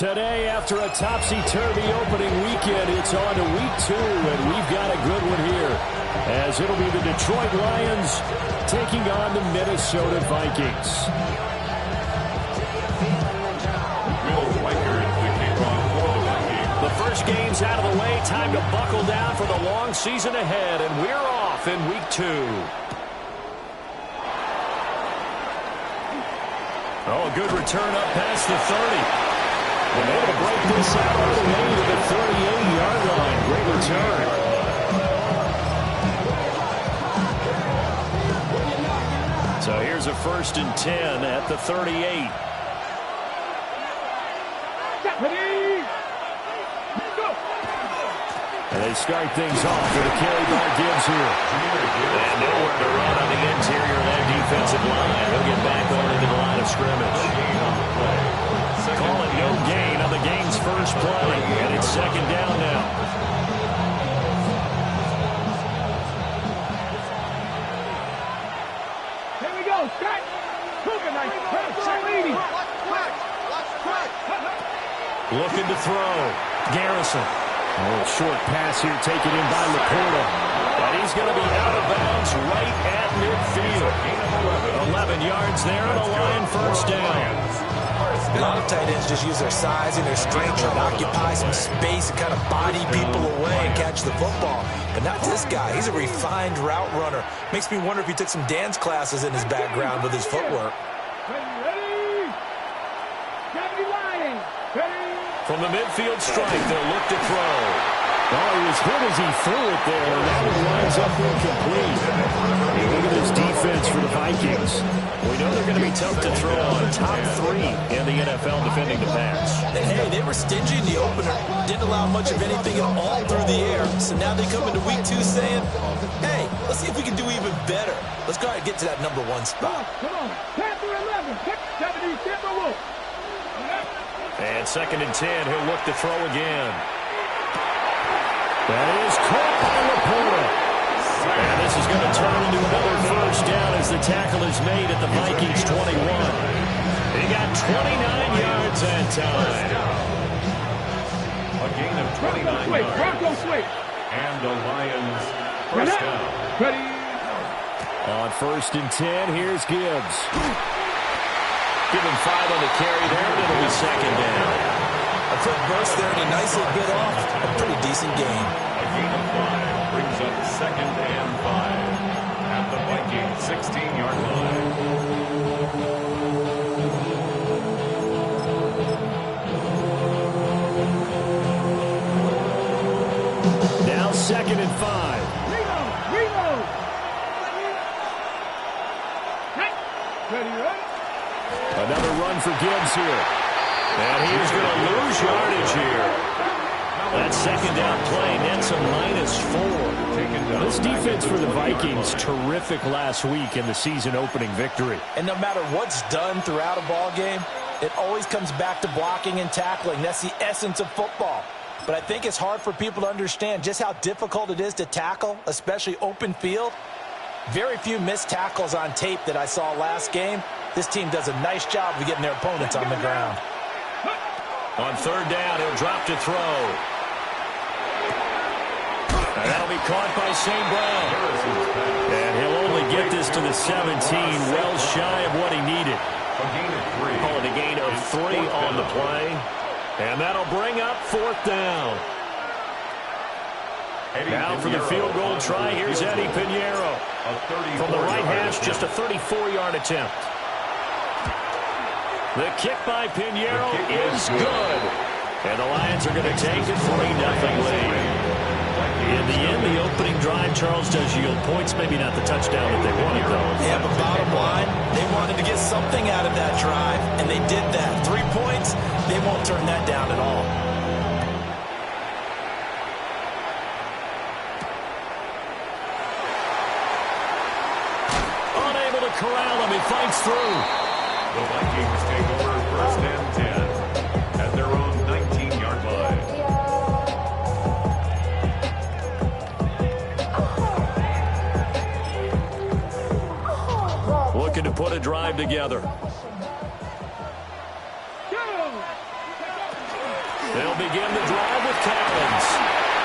Today, after a topsy-turvy opening weekend, it's on to week 2, and we've got a good one here, as it'll be the Detroit Lions taking on the Minnesota Vikings. The first game's out of the way. Time to buckle down for the long season ahead, and we're off in week 2. Oh, a good return up past the 30. Been able to break this out all the way to the 38-yard line. Great return. So here's a 1st and 10 at the 38. And they start things off with a carry by Gibbs here. And nowhere to run on the interior of that defensive line. He'll get back on into the line of scrimmage. Call it no gain on the game's first play. And it's 2nd down now. Here we go. Strike. Looking to throw. Garrison. A little short pass here taken in by Laporta. And he's going to be out of bounds right at midfield. 11 yards there on a Lion 1st down. A lot of tight ends just use their size and their strength to occupy some space and kind of body people away and catch the football. But not this guy. He's a refined route runner. Makes me wonder if he took some dance classes in his background with his footwork. From the midfield strike, they'll look to throw. Oh, he was hit as he threw it there, and that one winds up incomplete. Hey, look at this defense for the Vikings. We know they're going to be tough to throw on. Top 3 in the NFL defending the pass. Hey, they were stingy in the opener. Didn't allow much of anything at all through the air. So now they come into week 2 saying, hey, let's see if we can do even better. Let's go ahead and get to that number 1 spot. Come on. 10 through 11. 70, Timberwolves. And 2nd and 10, he'll look to throw again. That is caught by Laporta. And this is going to turn into another 1st down as the tackle is made at the Vikings 21. They got 29 yards that time. A gain of 29 yards. And the Lions 1st down. Ready. On 1st and 10, here's Gibbs. Give him 5 on the carry there, and it'll be 2nd down. A quick burst there, and he nicely bit off a pretty decent gain. A gain of 5 brings up 2nd and 5 at the Vikings 16-yard line. Now 2nd and 5. Reload. Ready. Another run for Gibbs here. And he is going to lose yardage here. That 2nd down play nets a -4. This defense for the Vikings, terrific last week in the season-opening victory. And no matter what's done throughout a ball game, it always comes back to blocking and tackling. That's the essence of football. But I think it's hard for people to understand just how difficult it is to tackle, especially open field. Very few missed tackles on tape that I saw last game. This team does a nice job of getting their opponents on the ground. On 3rd down, he'll drop to throw. And that'll be caught by St. Brown. And he'll only get this to the 17, well shy of what he needed. Call it a gain of 3 on the play. And that'll bring up 4th down. Now for the field goal try, here's Eddie Pinheiro. From the right hash, just a 34-yard attempt. The kick by Pinheiro is good. And the Lions are going to take a 3-0 lead. In the end, the opening drive, Charles, does yield points. Maybe not the touchdown that they wanted, though. Yeah, but bottom line, they wanted to get something out of that drive, and they did that. 3 points, they won't turn that down at all. Unable to corral him. He fights through. The Vikings take over 1st and 10 at their own 19-yard line. Looking to put a drive together. begin the drive with Collins.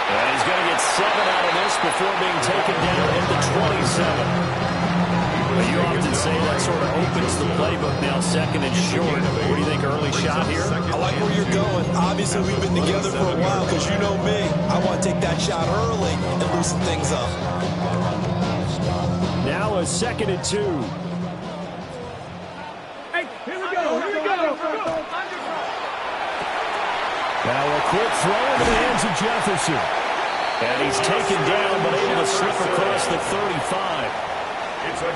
And he's going to get 7 out of this before being taken down at the 27. You often say that sort of opens the playbook now, second and short. What do you think, early shot here? I like where you're going. Obviously, we've been together for a while because you know me. I want to take that shot early and loosen things up. Now a 2nd and 2. Hey, here we go. Here we go. Now a quick throw into the hands of Jefferson. And he's taken down but able to slip across the 35.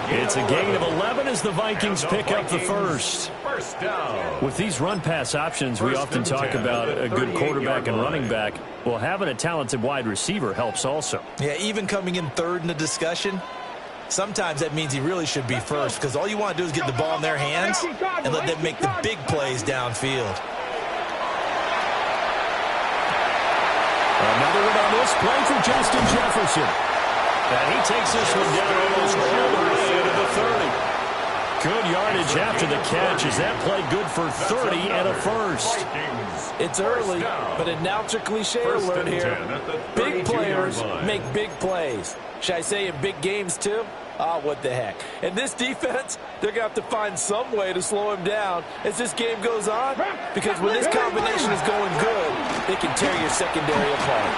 It's a gain of 11 as the Vikings pick up the first. With these run-pass options, we often talk about a good quarterback and running back. Well, having a talented wide receiver helps also. Yeah, even coming in third in the discussion, sometimes that means he really should be first because all you want to do is get the ball in their hands and let them make the big plays downfield. Another one on this play for Justin Jefferson. And he takes this one down almost all the way into the 30. Good yardage after the catch. Is that play good for 30 and a first? It's early, but announcer cliche alert here. Big players make big plays. Should I say in big games too? Ah, what the heck. And this defense, they're going to have to find some way to slow him down as this game goes on. Because when this combination is going good, they can tear your secondary apart.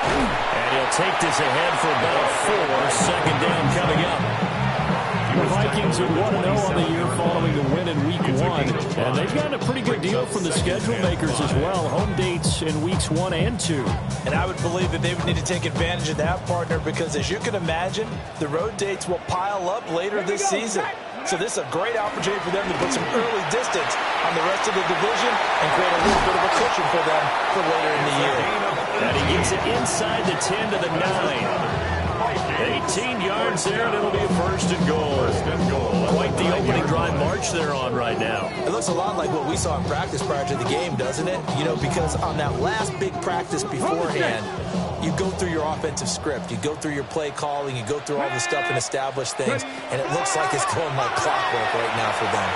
And he'll take this ahead for about 4. Second down coming up. The Vikings are 1-0 on the year following the win in Week 1. And they've gotten a pretty good deal from the schedule makers as well. Home dates in Weeks 1 and 2. And I would believe that they would need to take advantage of that, partner, because as you can imagine, the road dates will pile up later this season. So this is a great opportunity for them to put some early distance on the rest of the division and create a little bit of a cushion for them for later in the year. And he gets it inside the 10 to the 9. 18 yards there, and it'll be a first and goal. Quite the opening drive march they're on right now. It looks a lot like what we saw in practice prior to the game, doesn't it? You know, because on that last big practice beforehand, you go through your offensive script, you go through your play calling, you go through all the stuff and establish things, and it looks like it's going like clockwork right now for them.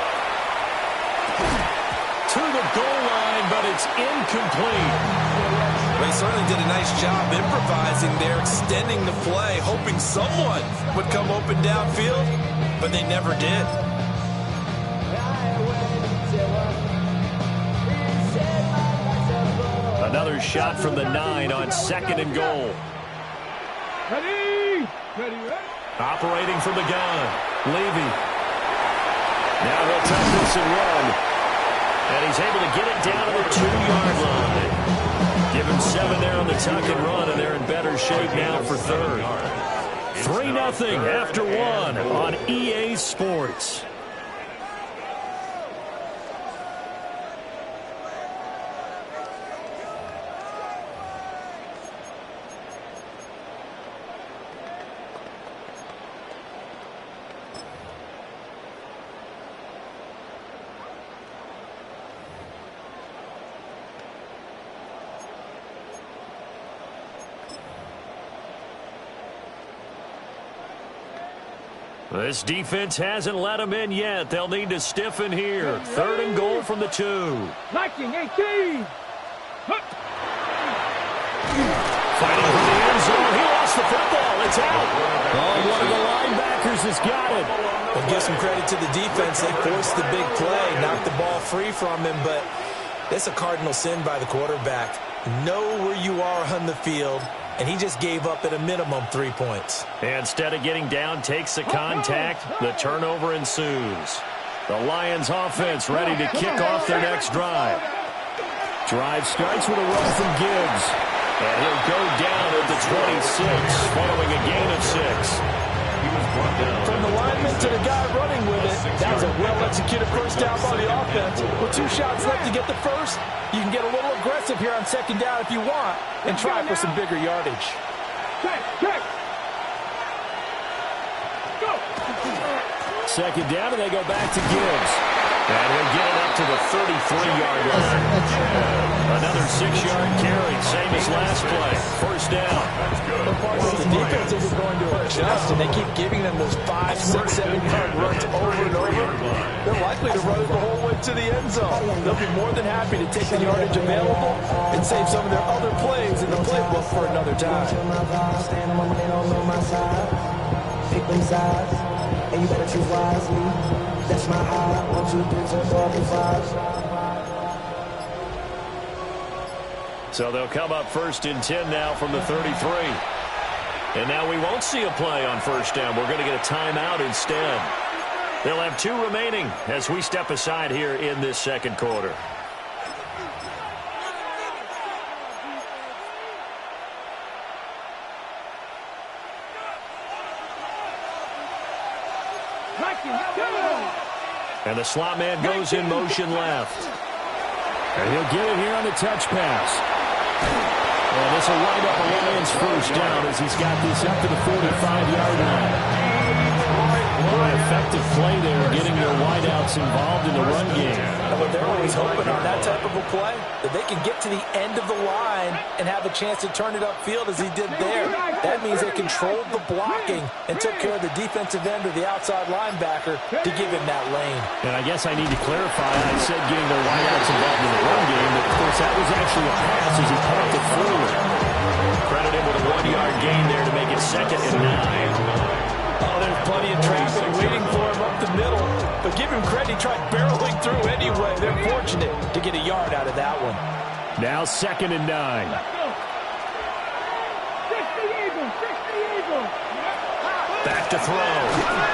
To the goal line, but it's incomplete. They certainly did a nice job improvising there, extending the play, hoping someone would come open downfield, but they never did. Another shot from the 9 on 2nd and goal. Ready? Operating from the gun. Levy. Now he'll tuck this and run. And he's able to get it down to the 2-yard line. Give him 7 there on the tuck and run, and they're in better shape now for third. 3-0 after 1 on EA Sports. This defense hasn't let them in yet. They'll need to stiffen here. 3rd and goal from the 2. Liking 18. Fighting for the end zone. He lost the football. It's out. Oh, one of the linebackers has got it. Well, give some credit to the defense. They forced the big play, knocked the ball free from him, but it's a cardinal sin by the quarterback. Know where you are on the field. And he just gave up at a minimum 3 points. Instead of getting down, takes the contact. The turnover ensues. The Lions offense ready to kick off their next drive. Drive starts with a run from Gibbs. And he'll go down at the 26 following a gain of 6. From the lineman to the guy running with it, that was a well-executed first down by the offense. With 2 shots left to get the first, you can get a little aggressive here on 2nd down if you want and try for some bigger yardage. Check. Go. 2nd down, and they go back to Gibbs. And he'll get it up to the 33-yard line. Another 6-yard carry. same as last play. First down. The defense isn't going to adjust, and they keep giving them those 5, 6, 7-yard runs over and over. They're likely to run it the whole way to the end zone. They'll be more than happy to take the yardage available and save some of their other plays in the playbook for another time. Pick them sides, and you better choose wisely. That's my high. 1, 2, 3, 4, 5. So they'll come up first and 10 now from the 33. And now we won't see a play on first down. We're going to get a timeout instead. They'll have 2 remaining as we step aside here in this second quarter. And the slot man goes in motion left. And he'll get it here on the touch pass. And this will wind up a Lions first down as he's got this up to the 45-yard line. Effective play there, getting their wideouts involved in the run game. And what they're always hoping on that type of a play, that they can get to the end of the line and have a chance to turn it upfield as he did there. That means they controlled the blocking and took care of the defensive end or the outside linebacker to give him that lane. And I guess I need to clarify, I said getting their wideouts involved in the run game, but of course that was actually a pass as he popped it forward. Credit him with a 1-yard gain there to make it 2nd and 9. Oh, there's plenty of traffic waiting for him up the middle. But give him credit, he tried barreling through anyway. They're fortunate to get a yard out of that one. Now 2nd and 9. Back to throw.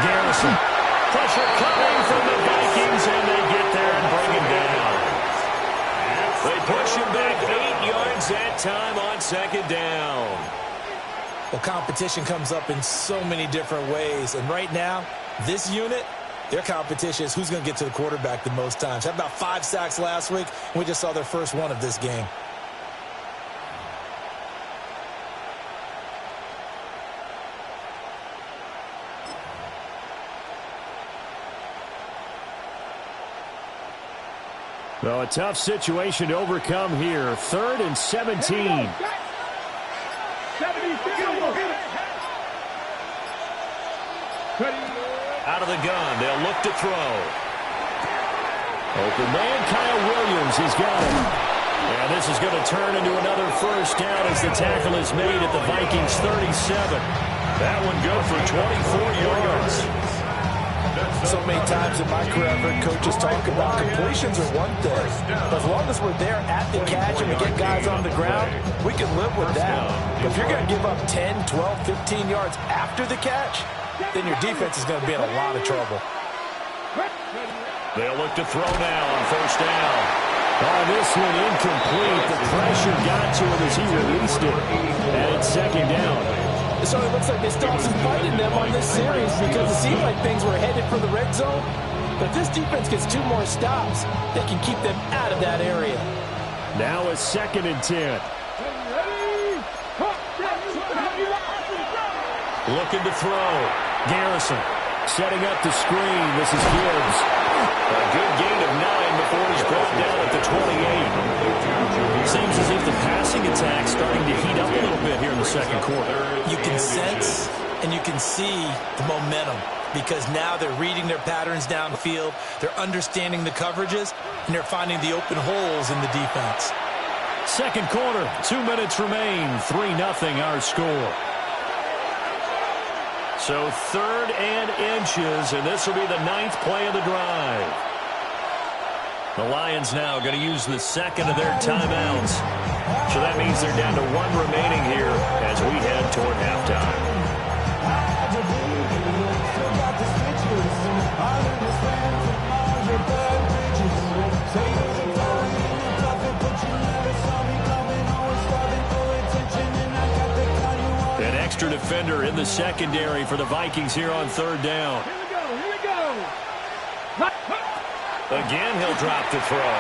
Garrison. Pressure coming from the Vikings, and they get there and bring him down. They push him back 8 yards that time on 2nd down. Well, competition comes up in so many different ways. And right now, this unit, their competition is who's going to get to the quarterback the most times. Had about 5 sacks last week, and we just saw their first one of this game. Well, a tough situation to overcome here. 3rd and 17. Out of the gun, they'll look to throw. Open man, Kyle Williams, he's got it. And this is going to turn into another first down as the tackle is made at the Vikings 37. That one good for 24 yards. So many times in my career, I've heard coaches talk about completions are one thing. But as long as we're there at the catch and we get guys on the ground, we can live with that. But if you're going to give up 10, 12, 15 yards after the catch, then your defense is going to be in a lot of trouble. They'll look to throw now on first down. Oh, this one incomplete. The pressure got to him as he released it. And it's 2nd down. It certainly looks like they stopped some fight in them on this series because it seemed like things were headed for the red zone. But if this defense gets 2 more stops, they can keep them out of that area. Now it's 2nd and 10. Looking to throw. Garrison setting up the screen. This is Gibbs. A good gain of 9 before he's brought down at the 28. Seems as if the passing attack's starting to heat up a little bit here in the second quarter. You can sense and you can see the momentum because now they're reading their patterns downfield, they're understanding the coverages, and they're finding the open holes in the defense. Second quarter, 2 minutes remain, 3-0 our score. So 3rd and inches, and this will be the 9th play of the drive. The Lions now going to use the 2nd of their timeouts. So that means they're down to 1 remaining here as we head toward halftime. An extra defender in the secondary for the Vikings here on 3rd down. Here we go. Again, he'll drop the throw.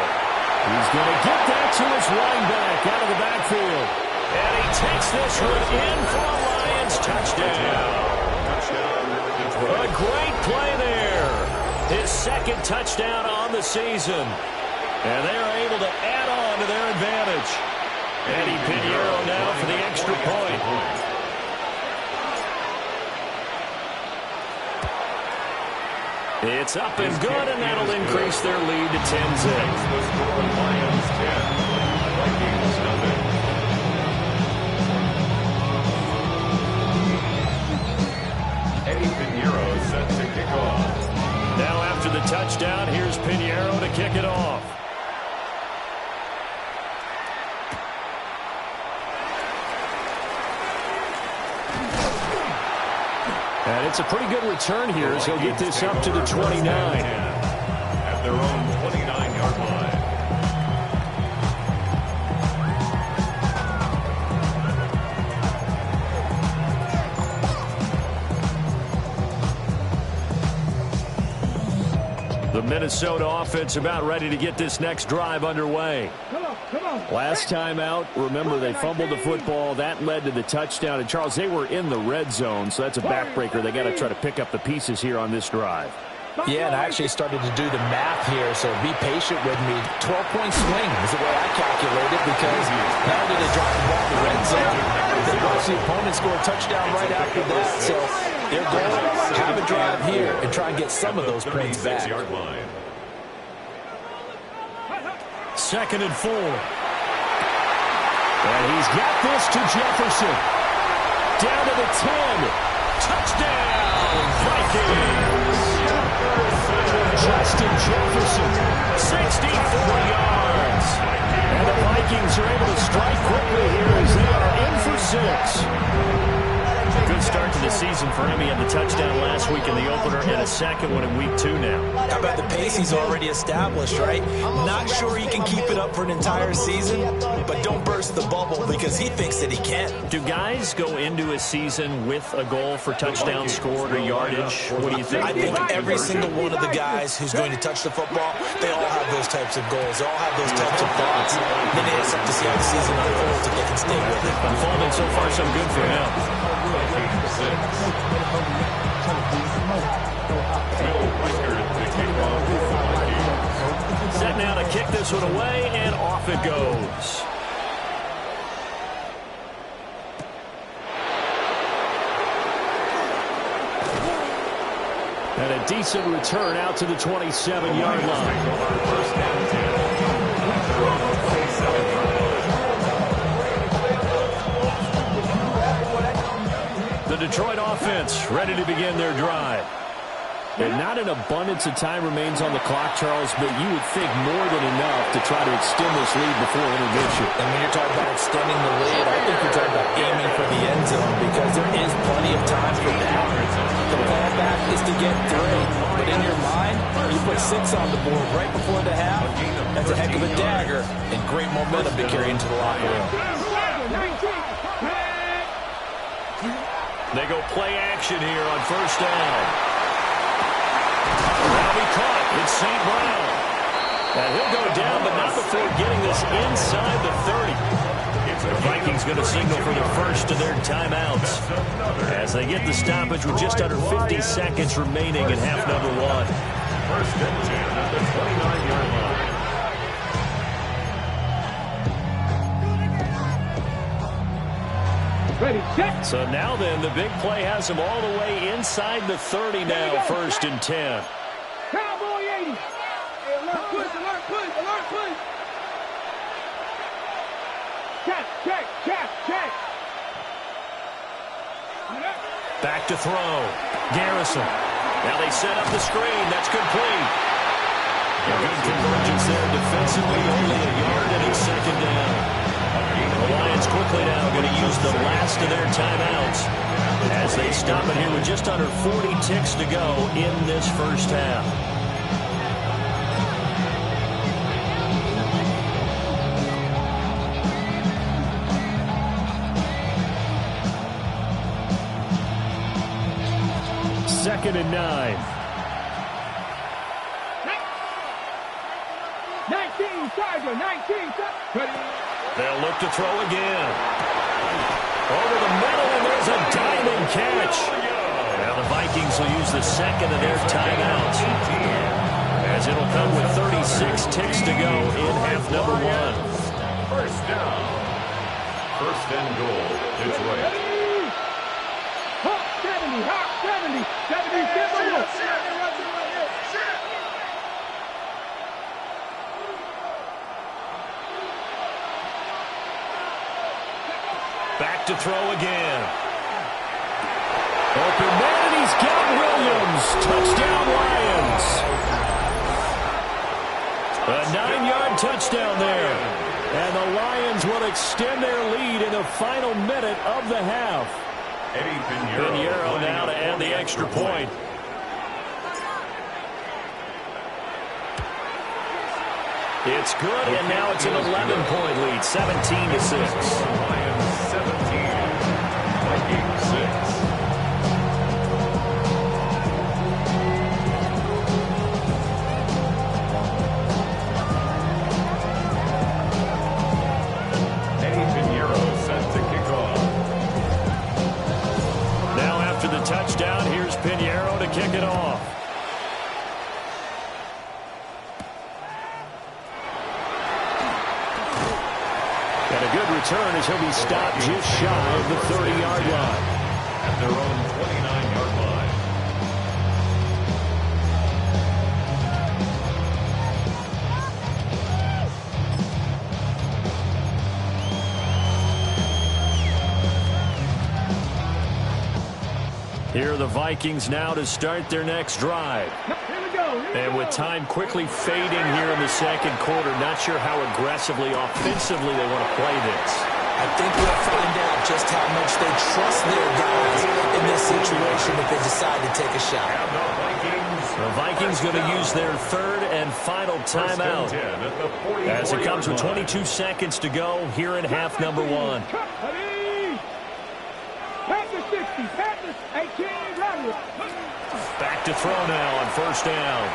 He's going to get that to his running back out of the backfield. And he takes this one in for a Lions touchdown. A great play there. His 2nd touchdown on the season. And they are able to add on to their advantage. Eddie Pinheiro now for the extra point. It's up and good, and that'll increase their lead to 10-6. The score, Lions 10, Vikings nothing. Eddie Pinheiro set to kick off. Now after the touchdown, here's Pinheiro to kick it off. And it's a pretty good return here as he'll get this up to the 29. At their own 29-yard line. The Minnesota offense about ready to get this next drive underway. Come on. Last time out, remember, they fumbled the football. That led to the touchdown. And, Charles, they were in the red zone, so that's a backbreaker. They got to try to pick up the pieces here on this drive. Yeah, and I actually started to do the math here, so be patient with me. 12-point swing is the way I calculated, because not only did they drop the ball in the red zone, they watched the opponent score a touchdown right after that. So their goal is to have a drive here and try and get some of those points back. 36-yard line. 2nd and 4. And he's got this to Jefferson. Down to the 10. Touchdown, Vikings! Justin Jefferson, 64 yards. And the Vikings are able to strike quickly here as they are in for 6. Good start to the season for him. He had the touchdown last week in the opener and a second one in week 2 now. How about the pace he's already established, right? Not sure he can keep it up for an entire season, but don't burst the bubble because he thinks that he can. Do guys go into a season with a goal for touchdown scored or yardage? What do you think? I think every single one of the guys who's going to touch the football, they all have those types of goals. They all have those types of thoughts. Then they just have to see how the season unfolds if they can stay with it. Unfolding so far, so good for him. Set now to kick this one away, and off it goes. And a decent return out to the 27-yard line. The Detroit offense ready to begin their drive. And not an abundance of time remains on the clock, Charles, but you would think more than enough to try to extend this lead before intermission. And when you're talking about extending the lead, I think you're talking about aiming for the end zone because there is plenty of time for that. The fallback is to get 3. But in your mind, you put 6 on the board right before the half. That's a heck of a dagger and great momentum to carry into the locker room. They go play action here on 1st down. Now he caught. It's St. Brown. And he'll go down, but not before getting this inside the 30. The Vikings going to signal for the first of their timeouts as they get the stoppage with just under 50 seconds remaining in half number 1. 1st and 10 at the 29-yard line. Ready, set. So now then, the big play has him all the way inside the 30 now, 1st and 10. Cowboy 80. Hey, alert, push. Check. Back to throw. Garrison. Now they set up the screen. That's complete. A good convergence there defensively. Only a yard, and it's 2nd down. The Lions quickly now going to use the last of their timeouts as they stop it here with just under 40 ticks to go in this first half. Second and 9. 19, Tiger, 19. They'll look to throw again. Over the middle, and there's a diamond catch. Now the Vikings will use the 2nd of their timeouts, as it'll come with 36 ticks to go in half number 1. 1st down. First and goal, Detroit. Hot 70, hot 70, 70, Timberwolves. Back to throw again. Open man, and he's got Williams. Touchdown, Lions. A 9-yard touchdown there. And the Lions will extend their lead in the final minute of the half. Pinheiro now to add the extra point. It's good, and now it's an 11-point lead, 17-6. Lions 17, Vikings 6. Touchdown. Here's Pinheiro to kick it off. And a good return as he'll be stopped just shy of the 30-yard line. At their own 29-yard line. Here are the Vikings now to start their next drive. And with time quickly fading here in the second quarter, not sure how aggressively, offensively they want to play this. I think we'll find out just how much they trust their guys in this situation if they decide to take a shot. The Vikings going to use their third and final timeout as it comes with 22 seconds to go here in half number one. Back to throw now on first down.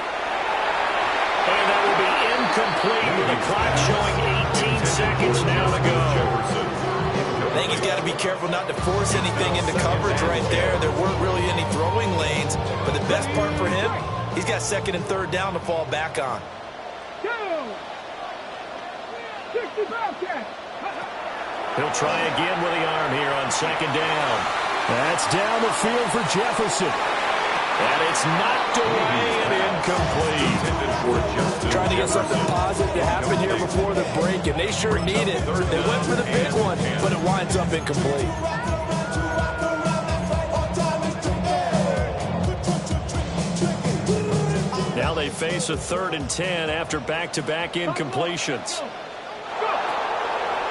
And that will be incomplete with the clock showing 18 seconds now to go. I think he's got to be careful not to force anything into coverage right there. There weren't really any throwing lanes, but the best part for him, he's got second and third down to fall back on. He'll try again with the arm here on second down. That's down the field for Jefferson. And it's knocked away and incomplete. Trying to get something positive to happen here before the break, and they sure need it. They went for the big one, but it winds up incomplete. Now they face a 3rd and 10 after back-to-back incompletions.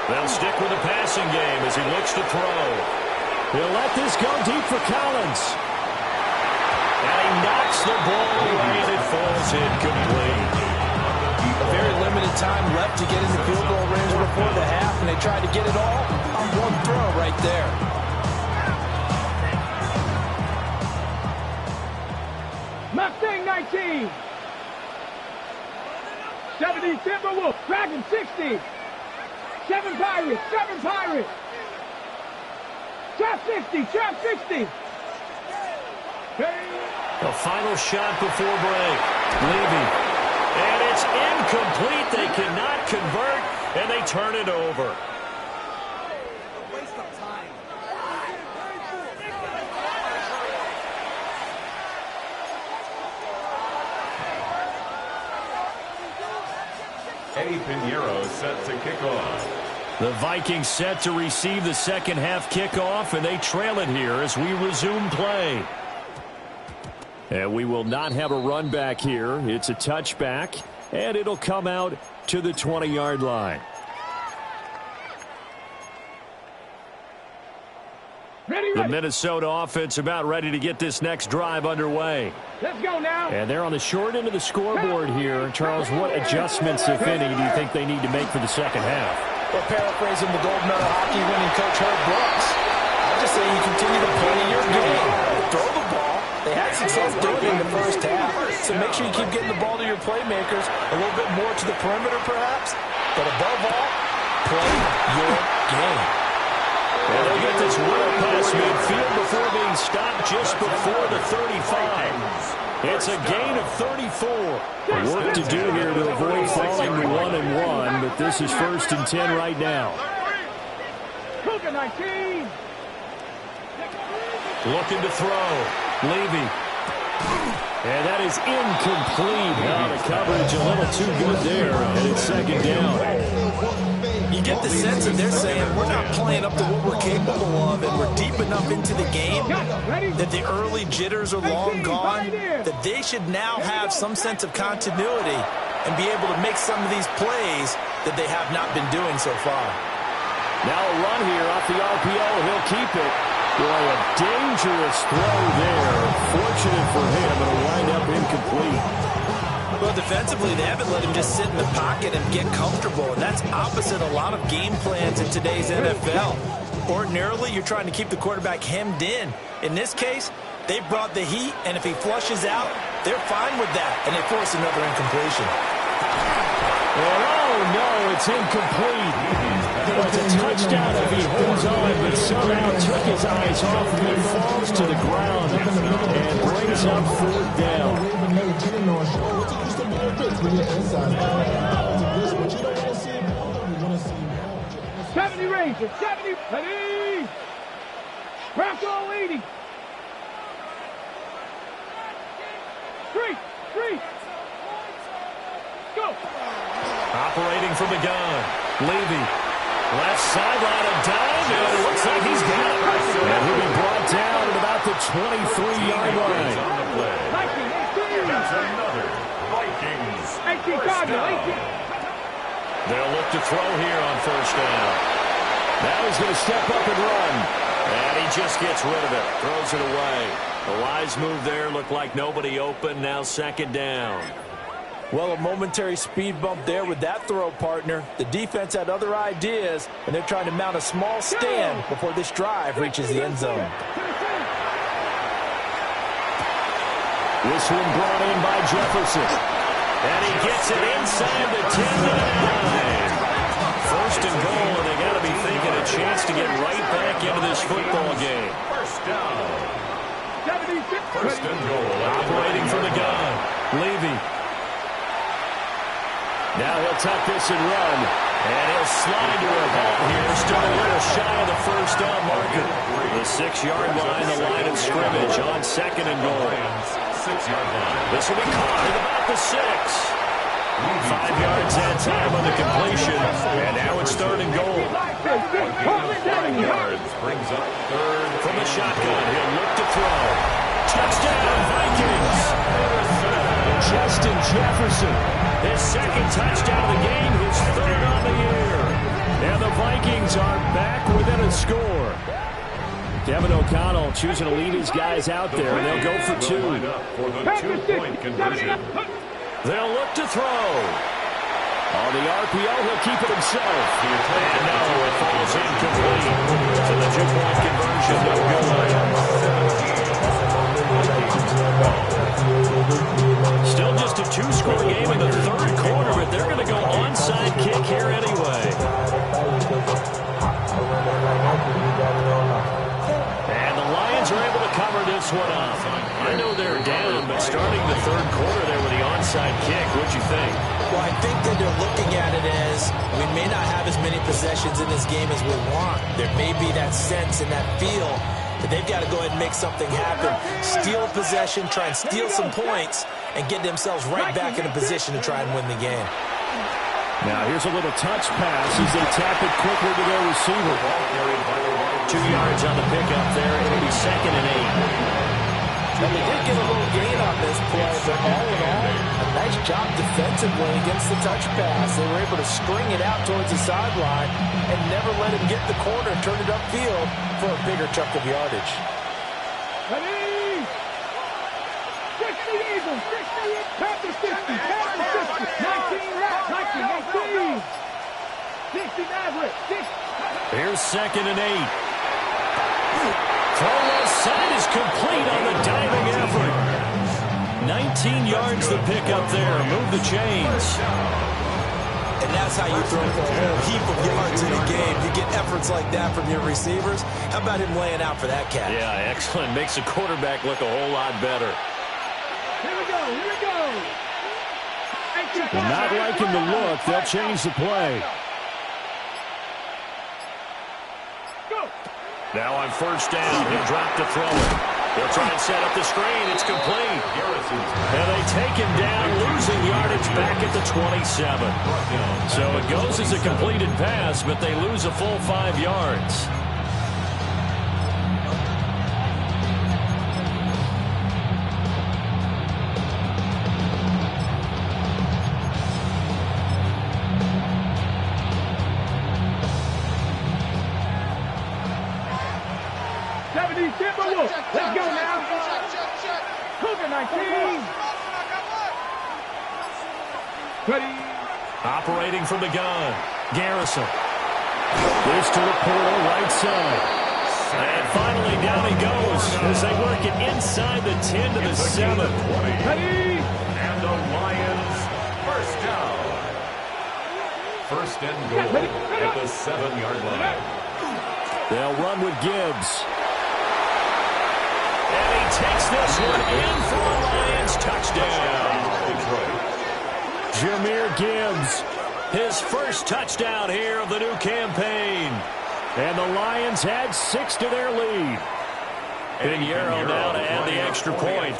They'll stick with the passing game as he looks to throw. He'll let this go deep for Collins. And he knocks the ball away and it falls incomplete. A very limited time left to get into field goal range before the half, and they tried to get it all on one throw right there. Mustang 19. 70 Timberwolves. Dragon 60. 7 Pirates. 7 Pirates. Trap 60. Trap 60. The final shot before break. Levy. And it's incomplete. They cannot convert, and they turn it over. Waste of time. Eddie Pinheiro set to kick off. The Vikings set to receive the second half kickoff, and they trail it here as we resume play. And we will not have a run back here. It's a touchback, and it'll come out to the 20-yard line. The Minnesota offense about ready to get this next drive underway. Let's go now. And they're on the short end of the scoreboard here. Charles, what adjustments, if any, do you think they need to make for the second half? Well, paraphrasing the gold medal hockey winning coach Herb Brooks, I just say you continue to play your game. Throw the ball. They had success doing it in the first half, so make sure you keep getting the ball to your playmakers, a little bit more to the perimeter perhaps, but above all, play your game. Well, they'll get this well past midfield before being stopped just before the 35. It's a gain of 34. Work to do here to avoid falling to 1-1, but this is 1st and 10 right now. Cougar 19. Looking to throw. Levy. And that is incomplete. Now the coverage a little too good there, and it's second down. You get the sense that they're saying we're not playing up to what we're capable of, and we're deep enough into the game that the early jitters are long gone, that they should now have some sense of continuity and be able to make some of these plays that they have not been doing so far. Now a run here off the RPO. He'll keep it. Boy, a dangerous throw there. Fortunate for him, it'll wind up incomplete. Well, defensively, they haven't let him just sit in the pocket and get comfortable, and that's opposite a lot of game plans in today's NFL. Ordinarily, you're trying to keep the quarterback hemmed in. In this case, they brought the heat, and if he flushes out, they're fine with that, and they force another incompletion. And oh, no, it's incomplete. It's a touchdown if he holds on, but somehow took his eyes off him and falls to the ground and brings up fourth down. 70 Rangers, 70, ready. Bronco 80. 3. Go. Operating from the gun. Levy. Left sideline, a dive, and it looks like he's got it. And he'll be brought down at about the 23-yard line. On the play. That's another Vikings. 18 Cardinal, 18. They'll look to throw here on first down. Now he's going to step up and run. And he just gets rid of it. Throws it away. The wise move there. Looked like nobody open. Now second down. Well, a momentary speed bump there with that throw, partner. The defense had other ideas, and they're trying to mount a small stand before this drive reaches the end zone. This one brought in by Jefferson. And he gets it inside the 10 to the 9. First and goal, and they got to be thinking a chance to get right back into this football game. First down. First and goal. Operating from the gun. Levy. Now he'll tuck this and run. And he'll slide to a halt here. Still a little shy of the first down marker. The 6-yard line, the line of scrimmage on second and goal. 6-yard line. This will be caught at about the 6. 5 yards that time on the completion. And now it's third and goal. 5 yards brings up third. From the shotgun, he'll look to throw. Touchdown, Vikings! Justin Jefferson, his second touchdown of the game, his third on the year. And the Vikings are back within a score. Kevin O'Connell choosing to lead his guys out there, and they'll go for 2. For the 2-point conversion. They'll look to throw. On the RPO, he'll keep it himself. And no, it falls incomplete. So the 2-point conversion, no good. Still just a 2-score game in the third quarter, but they're going to go onside kick here anyway. And the Lions are able to cover this one up. I know they're down, but starting the third quarter there with the onside kick, what'd you think? Well, I think that they're looking at it as we may not have as many possessions in this game as we want. There may be that sense and that feel that they've got to go ahead and make something happen. Steal a possession, try and steal some points, and get themselves right back in a position to try and win the game. Now here's a little touch pass as they tap it quickly to their receiver. 2 yards on the pickup there. It'll be second and 8. Well, they did get a little gain on this play, but all in all, a nice job defensively against the touch pass. They were able to string it out towards the sideline and never let him get the corner and turn it upfield for a bigger chunk of yardage. Ready? 60 Eagles, 60, Panthers 50, Panthers 50, 19 Rats, 19, 18, 60 Mavericks, 60. Here's second and 8. Throw left side is complete on the diving effort. 19 yards the pickup there. Move the chains. And that's how you throw for a whole heap of yards in a game. You get efforts like that from your receivers. How about him laying out for that catch? Yeah, excellent. Makes the quarterback look a whole lot better. Here we go, here we go. They're not liking the look. They'll change the play. Now on first down, he'll drop to throw it. He'll try and set up the screen. It's complete. And they take him down, losing yardage back at the 27. So it goes as a completed pass, but they lose a full 5 yards. Let's go now. Cougar 19. Ready. Operating from the gun. Garrison. This to the portal right side. And finally down he goes as they work it inside the 10 to the 7. Ready. And the Lions first down. First and goal at the 7-yard line. They'll run with Gibbs. And he takes this one in for a Lions touchdown. Jahmyr Gibbs, his first touchdown here of the new campaign. And the Lions add 6 to their lead. Pinheiro now to add the extra point.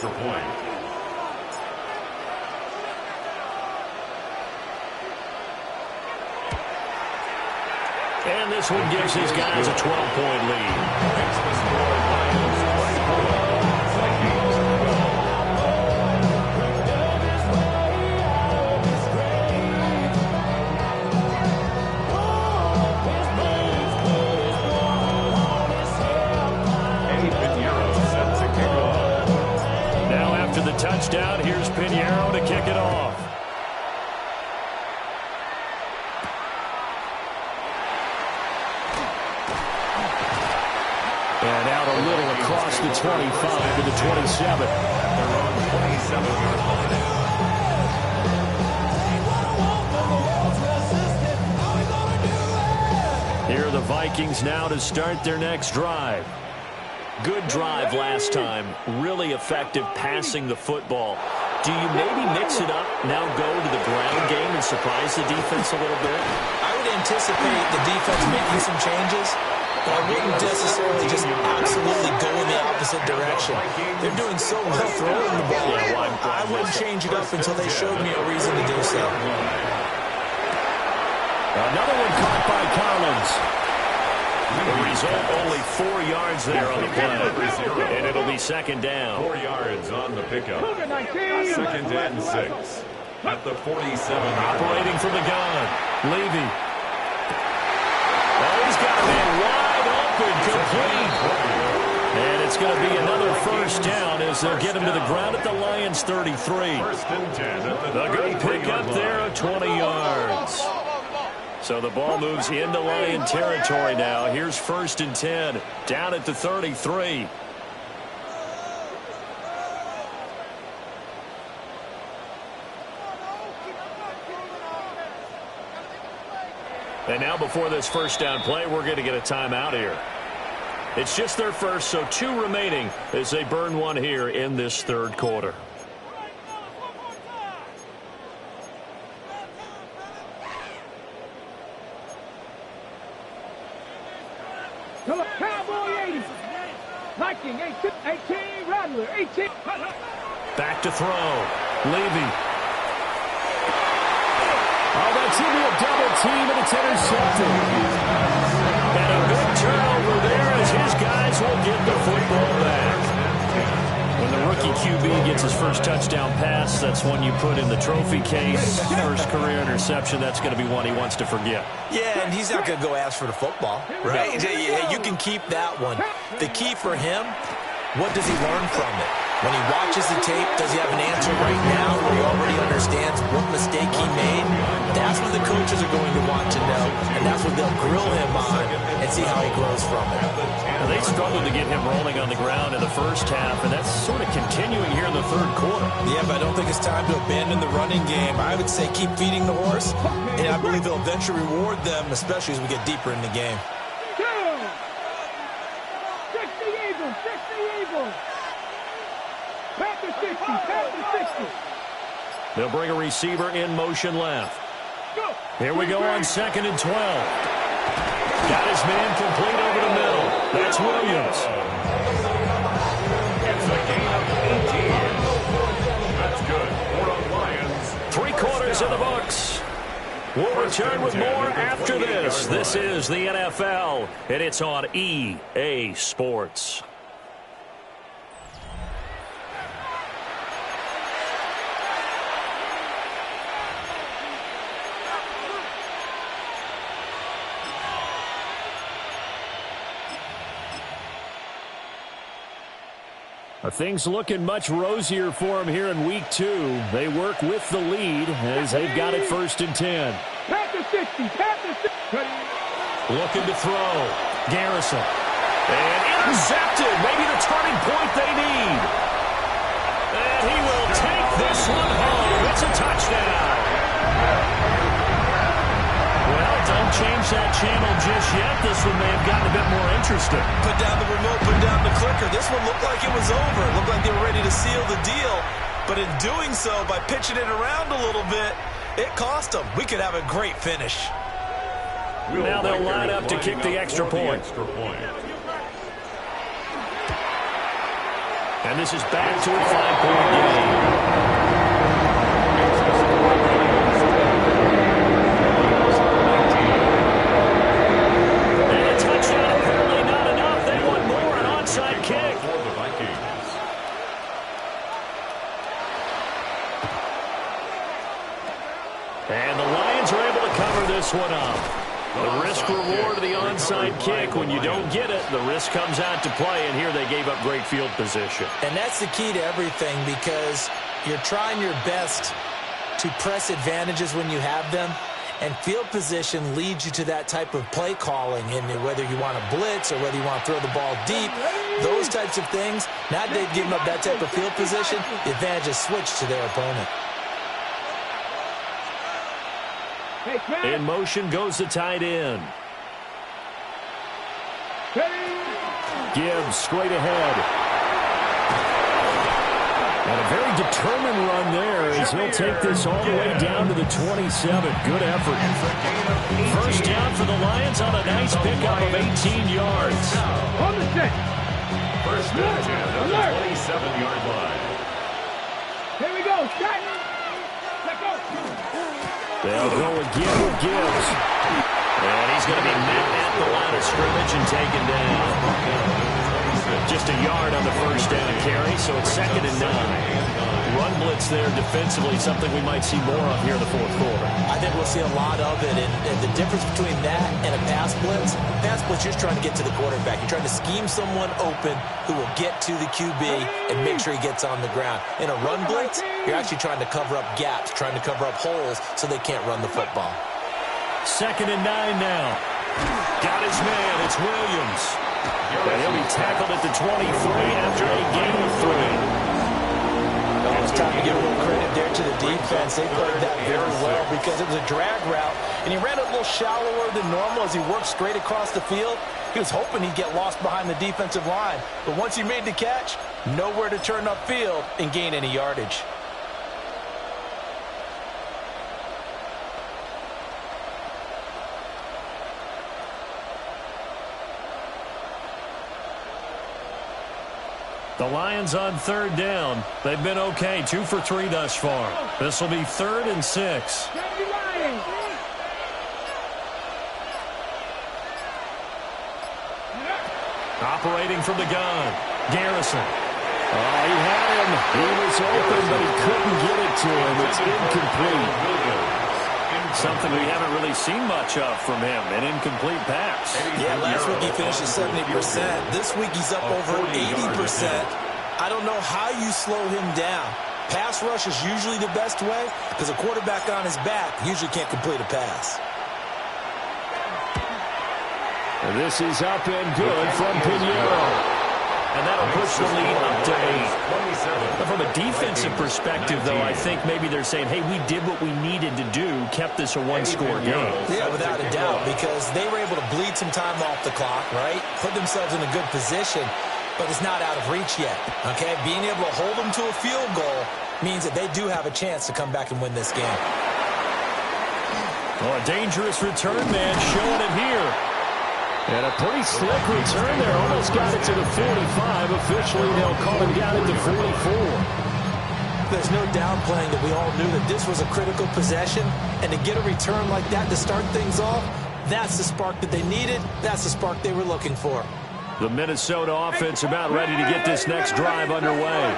And this one gives his guys a 12-point lead. Makes the score Lions 24. Touchdown. Here's Pinheiro to kick it off. And out a little across the 25 to the 27. They're on 27-yard line. Here are the Vikings now to start their next drive. Good drive last time. Really effective passing the football. Do you maybe mix it up, now go to the ground game and surprise the defense a little bit? I would anticipate the defense making some changes, but I wouldn't necessarily just absolutely go in the opposite direction. They're doing so well throwing the ball. Yeah, well, I wouldn't change it up until they showed me a reason to do so. Another one caught by Collins. The result, only 4 yards there on the play. And it'll be second down. 4 yards on the pickup. Second and 6. At the 47. Operating from the gun. Levy. Oh, he's got a man wide open, complete. And it's going to be another first down as they'll get him to the ground at the Lions 33. First and 10 at the A good pickup there of 20 yards. So the ball moves into Lion territory now. Here's first and 10, down at the 33. And now before this first down play, we're going to get a timeout here. It's just their first, so 2 remaining as they burn one here in this third quarter. Cowboy 80. Viking 18. Rattler 18. Back to throw. Levy. Oh, that's going to be a double team, and it's intercepted. And a big turnover there as his guys will get the football back. When the rookie QB gets his first touchdown pass, that's one you put in the trophy case. First career interception, that's going to be one he wants to forget. Yeah, and he's not going to go ask for the football, right? You can keep that one. The key for him, what does he learn from it? When he watches the tape, does he have an answer right now where he already understands what mistake he made? That's what the coaches are going to want to know, and that's what they'll grill him on and see how he grows from it. Now, they struggled to get him rolling on the ground in the first half, and that's sort of continuing here in the third quarter. Yeah, but I don't think it's time to abandon the running game. I would say keep feeding the horse, and I believe they'll eventually reward them, especially as we get deeper in the game. 60 Eagles. Back to 60. They'll bring a receiver in motion left. Here we go on second and 12. Got his man complete over the middle. It's Williams. It's a gain of 18. That's good for the Lions. 3 quarters in the books. We'll return with more after this. This is the NFL, and it's on EA Sports. Things looking much rosier for them here in week 2. They work with the lead as they've got it 1st and 10. Pat the 60. Pat the 60. Looking to throw. Garrison. And intercepted. Maybe the turning point they need. And he will take this one home. It's a touchdown. Well, don't change that channel just yet. This one may have gotten a bit more interesting. Put down the remote, put down the clicker. This one looked like it was over. It looked like they were ready to seal the deal. But in doing so, by pitching it around a little bit, it cost them. We could have a great finish. Now they'll line up to kick the extra point. And this is back to a 5-point game. And the Lions are able to cover this one up. The risk-reward of the onside kick. When you don't get it, the risk comes out to play, and here they gave up great field position. And that's the key to everything, because you're trying your best to press advantages when you have them, and field position leads you to that type of play calling, and whether you want to blitz or whether you want to throw the ball deep, those types of things. Now they've given up that type of field position, the advantage is switched to their opponent. In motion goes the tight end. Gibbs straight ahead. And a very determined run there as he'll take this all the way down to the 27. Good effort. First down for the Lions on a nice pickup of 18 yards. On the set. First and 10 at the 27-yard line. Here we go. Shot. Let go. They'll go again with Gibbs. And he's going to be met at the line of scrimmage and taken down. Just a yard on the first down carry, so it's 2nd and 9. Run blitz there defensively, something we might see more of here in the 4th quarter. I think we'll see a lot of it, and the difference between that and a pass blitz, you're just trying to get to the quarterback. You're trying to scheme someone open who will get to the QB and make sure he gets on the ground. In a run blitz, you're actually trying to cover up gaps, trying to cover up holes so they can't run the football. 2nd and 9 now. Got his man. It's Williams. And he'll be tackled at the 23 after a gain of 3. Well, it's time to give a little credit there to the defense. They played that very well because it was a drag route, and he ran a little shallower than normal as he worked straight across the field. He was hoping he'd get lost behind the defensive line, but once he made the catch, nowhere to turn upfield and gain any yardage. The Lions on 3rd down. They've been okay, 2 for 3 thus far. This will be 3rd and 6. Operating from the gun, Garrison. Oh, he had him. He was open, but he couldn't get it to him. It's incomplete. Something we haven't really seen much of from him, an incomplete pass. Yeah, last week he finished at 70%. This week he's up over 80%. I don't know how you slow him down. Pass rush is usually the best way because a quarterback on his back usually can't complete a pass. And this is up and good from Pinheiro. And that'll push the lead up to 8. From a defensive perspective, though, I think maybe they're saying, hey, we did what we needed to do, kept this a one-score game. Yeah, without a doubt, because they were able to bleed some time off the clock, right? Put themselves in a good position, but it's not out of reach yet, okay? Being able to hold them to a field goal means that they do have a chance to come back and win this game. Oh, a dangerous return man showing it here. And a pretty slick return there. Almost got it to the 45. Officially, they'll call him down at the 44. There's no downplaying that we all knew that this was a critical possession. And to get a return like that to start things off, that's the spark that they needed. That's the spark they were looking for. The Minnesota offense about ready to get this next drive underway.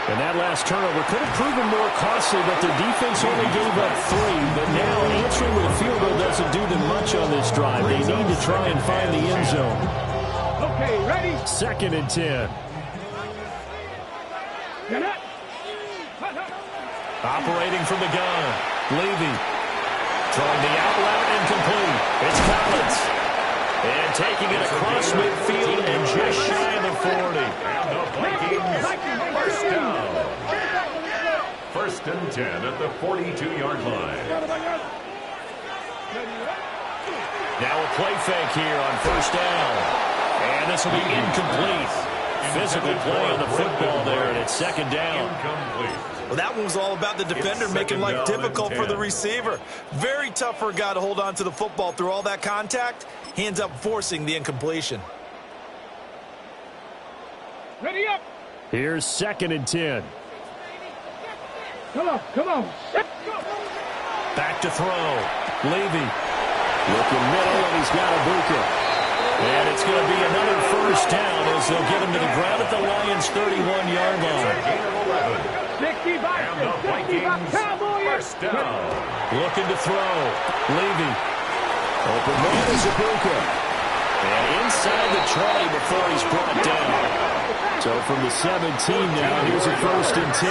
And that last turnover could have proven more costly, but their defense only gave up 3. But now answering with a field goal doesn't do them much on this drive. They need to try and find the end zone. Okay, ready? 2nd and 10. Operating from the gun. Levy. Throwing the out route incomplete. It's Collins. And taking it across midfield and just shy of the 40. And the Vikings first down. 1st and 10 at the 42-yard line. Now a play fake here on 1st down. And this will be incomplete. Physical play on the football there, and it's 2nd down. Well, that one was all about the defender making life difficult for the receiver. Very tough for a guy to hold on to the football through all that contact. He ends up forcing the incompletion. Ready up. Here's 2nd and 10. Come on, come on. Back to throw. Levy. Looking middle, and he's got a Ibuka. And it's going to be another 1st down as they'll get him to the ground at the Lions' 31-yard line. 65, And the Vikings first down. Looking to throw. Levy. Open man is Ibuka. And inside the 20 before he's brought down. So from the 17 now, here's a 1st and 10.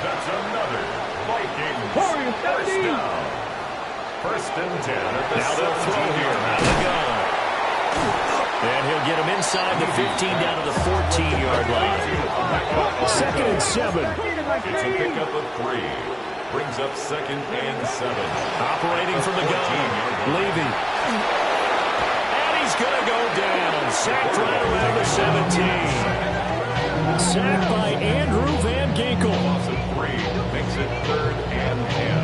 That's another Vikings first down. 1st and 10 at the Now they'll throw here out of the gun. And he'll get him inside the 15 down to the 14-yard line. 2nd and 7. It's a pickup of 3. Brings up 2nd and 7. Operating from the gun. Levy. And he's going to go down. Sacked right around the 17. Sacked by Andrew Van Ginkel. Loss of 3 makes it 3rd and 10.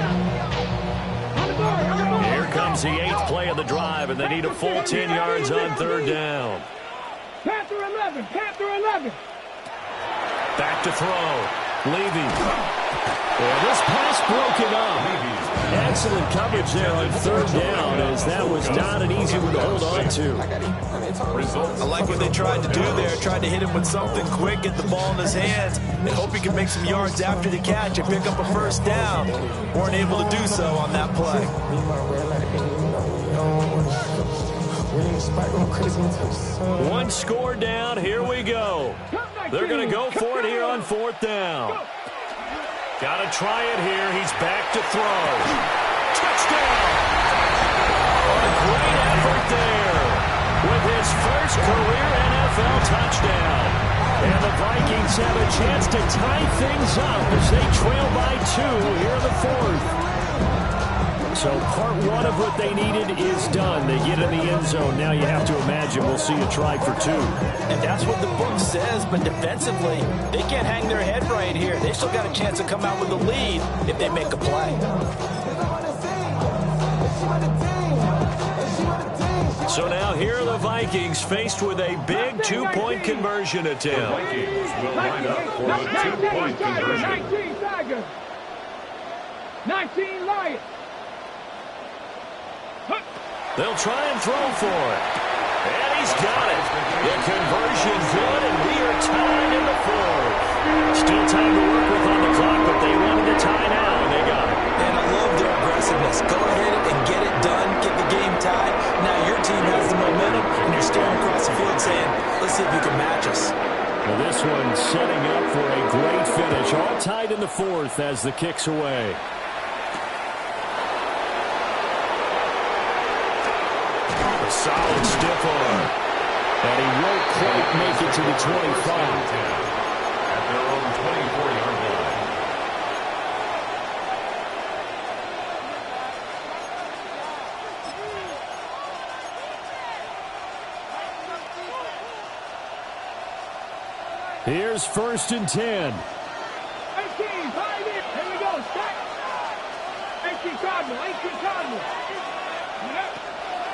Here comes the 8th play of the drive, and they need a full 10 yards on 3rd down. Panther 11, Panther 11. Back to throw. Levy. And this pass broken up. Excellent coverage there on 3rd down, as that was not an easy one to hold on to. I like what they tried to do there. Tried to hit him with something quick, get the ball in his hands, and hope he can make some yards after the catch and pick up a 1st down. Weren't able to do so on that play. One score down. Here we go. They're going to go for it here on 4th down. Got to try it here. He's back to throw. Touchdown! A great effort there with his first career NFL touchdown. And the Vikings have a chance to tie things up as they trail by 2 here in the 4th. So part 1 of what they needed is done. They get in the end zone. Now you have to imagine we'll see a try for 2. And that's what the book says, but defensively, they can't hang their head right here. They still got a chance to come out with a lead if they make a play. So now here are the Vikings faced with a big 2-point conversion The attempt. Vikings will line up for the 2-point conversion. 19 Tigers. 19 Lions. They'll try and throw for it. And he's got it. The conversion good, and we are tied in the 4th. Still time to work with on the clock, but they wanted to tie now, and they got it. And I love their aggressiveness. Go ahead and get it done, get the game tied. Now your team has the momentum, and you're staring across the field saying, let's see if you can match us. Well, this one setting up for a great finish. All tied in the 4th as the kick's away. Solid stiff arm. And he won't quite make it to the 25. At their own 24-yard line. Here's 1st and 10. 18, 5 in. Here we go. Stack. 18 Cardinal, 18 Cardinal.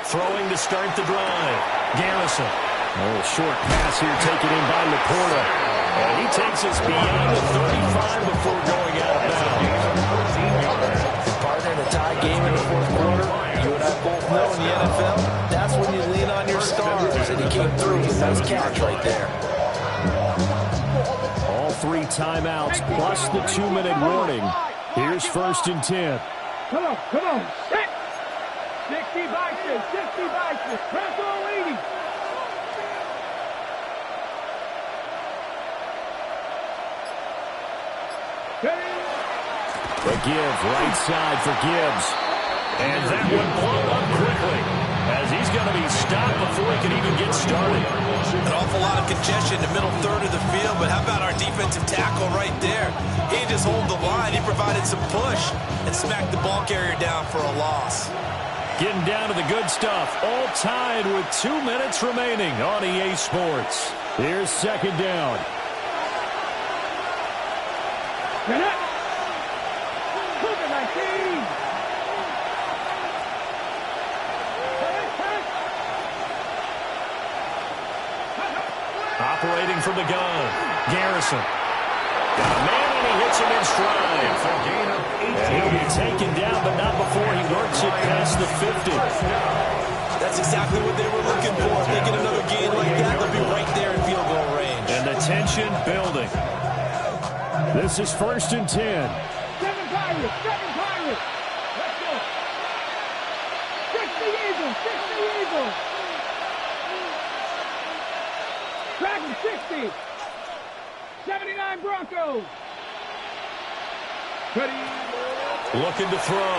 Throwing to start the drive. Garrison. A little short pass here taken in by Laporta. And he takes us beyond the 35 before going out of bounds. Partner, in a tie game in the fourth quarter, you and I both know in the NFL, that's when you lean on your stars. And he came through with a nice catch right there. All 3 timeouts plus the 2-minute warning. Here's 1st and 10. Come on, come on. Set. 60 boxes, 60 boxes. Press all 80. The give, right side for Gibbs. And that one blown up quickly as he's going to be stopped before he can even get started. An awful lot of congestion in the middle third of the field, but how about our defensive tackle right there? He just hold the line. He provided some push and smacked the ball carrier down for a loss. Getting down to the good stuff. All tied with 2 minutes remaining on EA Sports. Here's 2nd down. Get up. Look at my team. Operating from the gun. Garrison. Got a man and he hits him in stride. For a gain of 18. And he'll be taken down, but not before he works it past the 50. That's exactly what they were looking for. If they get another gain like that, they'll be right there in field goal range. And the tension building. This is 1st and 10. 7 Pirates, 7 Pirates. Let's go. 60 Eagles, 60 Eagles. Dragon 60. 79 Broncos. Ready. Looking to throw.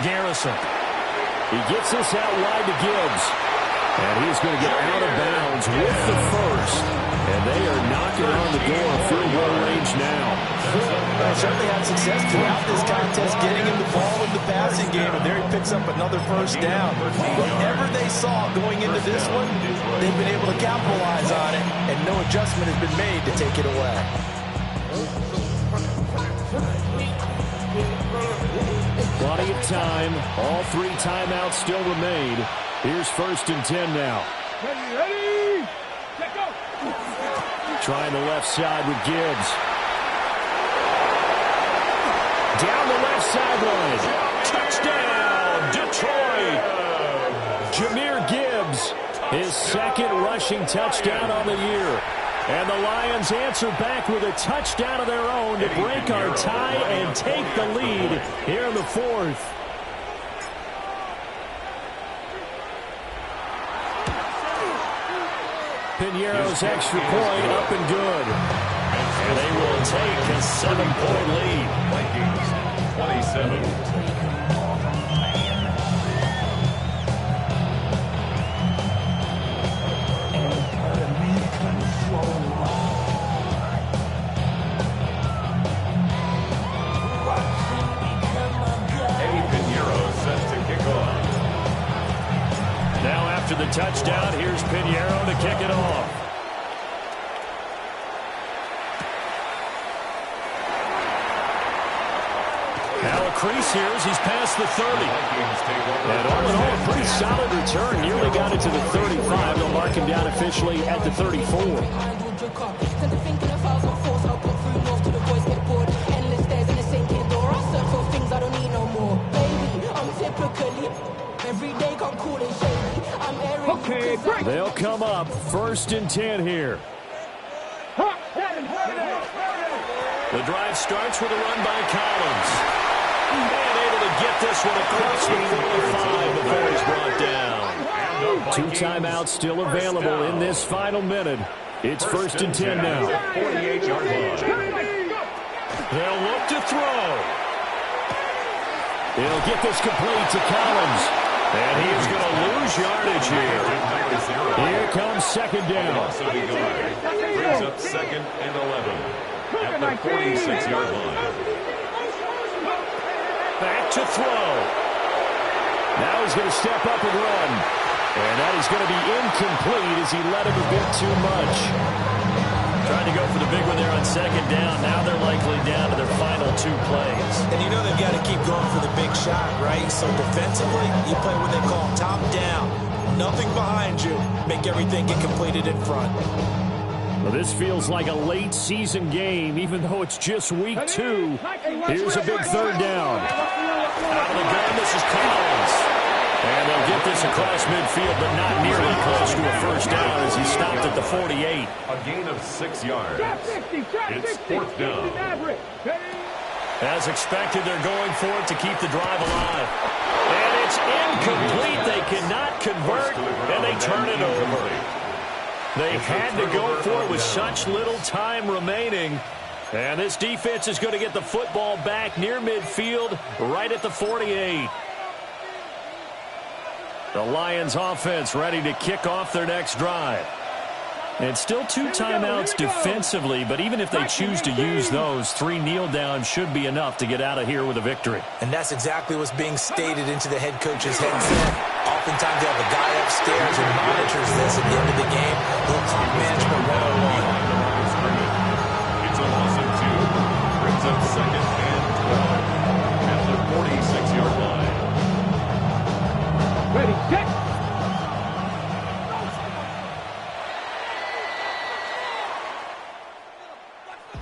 Garrison. He gets this out wide to Gibbs. And he's going to get out of bounds with the first. And they are knocking on the door of field goal range now. They certainly had success throughout this contest getting him the ball in the passing game, and there he picks up another first down. Whatever they saw going into this one, they've been able to capitalize on it, and no adjustment has been made to take it away. Plenty of time. All 3 timeouts still remain. Here's 1st and 10 now. Ready. Let go. Trying the left side with Gibbs. Down the left sideline. Touchdown, Detroit. Jahmyr Gibbs, his 2nd rushing touchdown on the year. And the Lions answer back with a touchdown of their own to break our tie and take the lead here in the 4th. Pinheiro's extra point up and good. And they will take a 7-point lead. Vikings 27. After the touchdown, here's Pinheiro to kick it off. Now a crease here as he's past the 30. And all in all, a pretty solid return. Nearly got it to the 35. They'll mark him down officially at the 34. Okay, break. They'll come up 1st and 10 here. The drive starts with a run by Collins. And able to get this one across the 45 before he's brought down. 2 timeouts still available in this final minute. It's 1st and 10 now. 48-yard line. They'll look to throw. He'll get this complete to Collins. And he's going to lose yardage here. Here comes 2nd down. Brings up 2nd and 11 at the 46-yard line. Back to throw. Now he's going to step up and run. And that is going to be incomplete as he let him a bit too much. Tried to go for the big one there on second down. Now they're likely down to their final 2 plays. And you know they've got to keep going for the big shot, right? So defensively, you play what they call top down. Nothing behind you. Make everything get completed in front. Well, this feels like a late season game, even though it's just week 2. Here's a big third down. Out of the gun, this is Collins. And they'll get this across midfield, but not nearly close to a first down as he stopped at the 48. A gain of 6 yards. It's 4th down. As expected, they're going for it to keep the drive alive. And it's incomplete. They cannot convert, and they turn it over. They had to go for it with such little time remaining. And this defense is going to get the football back near midfield, right at the 48. The Lions offense ready to kick off their next drive. And still 2 timeouts defensively, but even if they choose to use those, 3 kneel downs should be enough to get out of here with a victory. And that's exactly what's being stated into the head coach's headset. Oftentimes they have a guy upstairs who monitors this at the end of the game. Little clock management 101. It's a loss of 2. Brings up 2nd and 12 at the 46-yard line. Ready, set.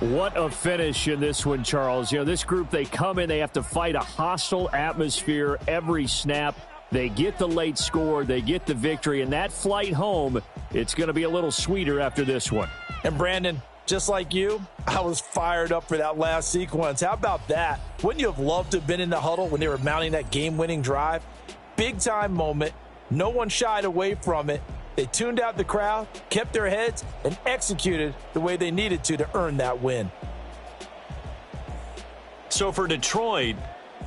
What a finish in this one, Charles. You know, this group, they come in, they have to fight a hostile atmosphere every snap. They get the late score, they get the victory, and that flight home, it's going to be a little sweeter after this one. And Brandon, just like you, I was fired up for that last sequence. How about that? Wouldn't you have loved to have been in the huddle when they were mounting that game-winning drive? Big-time moment. No one shied away from it. They tuned out the crowd, kept their heads, and executed the way they needed to earn that win. So for Detroit,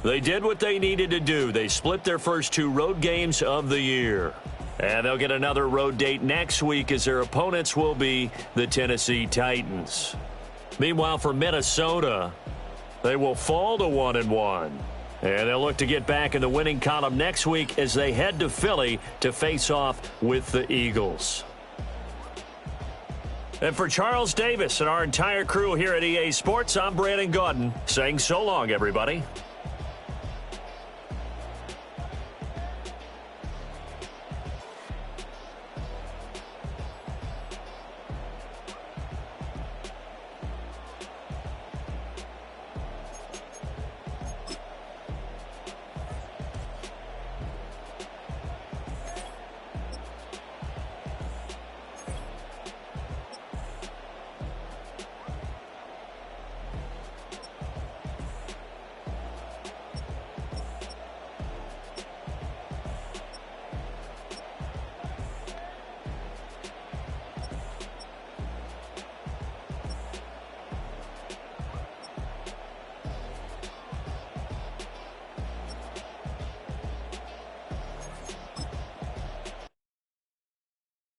they did what they needed to do. They split their first 2 road games of the year. And they'll get another road date next week as their opponents will be the Tennessee Titans. Meanwhile, for Minnesota, they will fall to 1-1. And they'll look to get back in the winning column next week as they head to Philly to face off with the Eagles. And for Charles Davis and our entire crew here at EA Sports, I'm Brandon Gaudin saying so long, everybody.